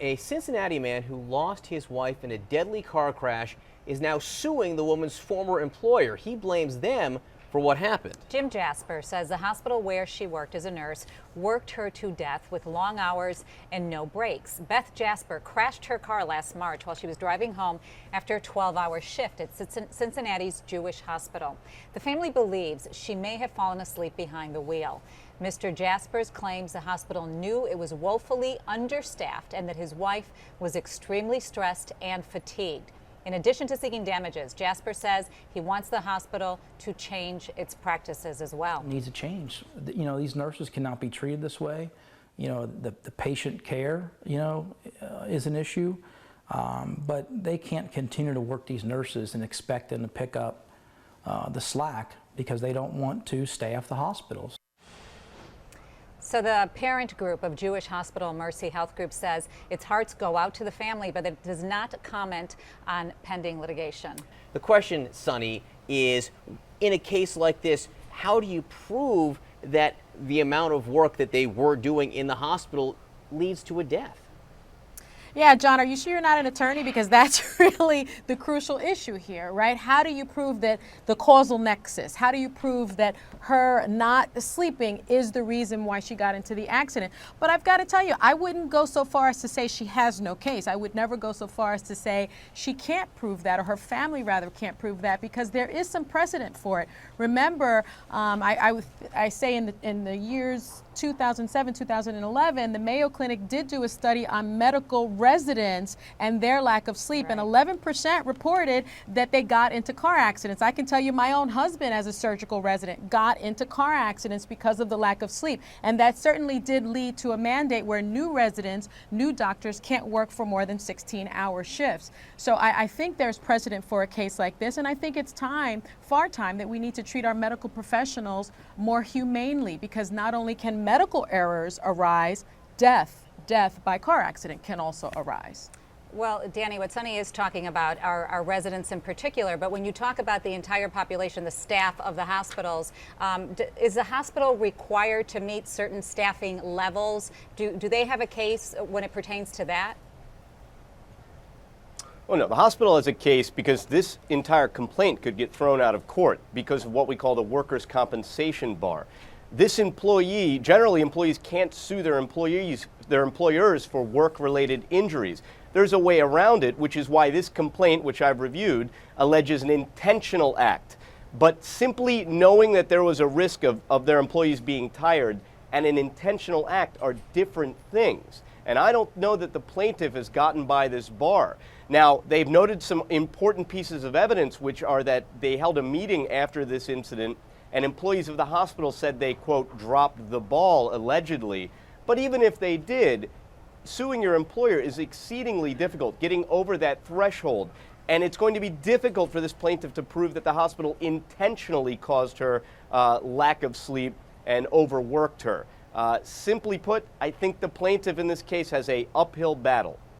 A Cincinnati man who lost his wife in a deadly car crash is now suing the woman's former employer. He blames them for what happened. Jim Jasper says the hospital where she worked as a nurse worked her to death with long hours and no breaks. Beth Jasper crashed her car last March while she was driving home after a 12-hour shift at Cincinnati's Jewish Hospital. The family believes she may have fallen asleep behind the wheel. Mr. Jaspers claims the hospital knew it was woefully understaffed and that his wife was extremely stressed and fatigued. In addition to seeking damages, Jasper says he wants the hospital to change its practices as well. It needs to change. You know, these nurses cannot be treated this way. You know, the patient care, is an issue. But they can't continue to work these nurses and expect them to pick up the slack because they don't want to staff the hospitals. So the parent group of Jewish Hospital Mercy Health Group says its hearts go out to the family, but it does not comment on pending litigation. The question, Sonny, is in a case like this, how do you prove that the amount of work that they were doing in the hospital leads to a death? Yeah, John, are you sure you're not an attorney? Because that's really the crucial issue here, right? How do you prove that the causal nexus? How do you prove that her not sleeping is the reason why she got into the accident? But I've got to tell you, I wouldn't go so far as to say she has no case. I would never go so far as to say she can't prove that, or her family rather can't prove that, because there is some precedent for it. Remember, I say in the years 2007, 2011, the Mayo Clinic did do a study on medical residents and their lack of sleep, right. And 11% reported that they got into car accidents. I can tell you my own husband, as a surgical resident, got into car accidents because of the lack of sleep. And that certainly did lead to a mandate where new residents, new doctors can't work for more than 16-hour shifts. So I think there's precedent for a case like this, and I think it's time, far time, that we need to treat our medical professionals more humanely, because not only can medical errors arise, death by car accident can also arise. Well, Danny, what Sonny is talking about are our residents in particular, but when you talk about the entire population, the staff of the hospitals, is the hospital required to meet certain staffing levels? Do they have a case when it pertains to that? Oh no, the hospital has a case because this entire complaint could get thrown out of court because of what we call the workers' compensation bar. This employee, generally employees can't sue their employers for work-related injuries. There's a way around it, which is why this complaint, which I've reviewed, alleges an intentional act. But simply knowing that there was a risk of their employees being tired and an intentional act are different things. And I don't know that the plaintiff has gotten by this bar. Now, they've noted some important pieces of evidence, which are that they held a meeting after this incident and employees of the hospital said they, quote, dropped the ball, allegedly. But even if they did, suing your employer is exceedingly difficult, getting over that threshold. And it's going to be difficult for this plaintiff to prove that the hospital intentionally caused her lack of sleep and overworked her. Simply put, I think the plaintiff in this case has an uphill battle.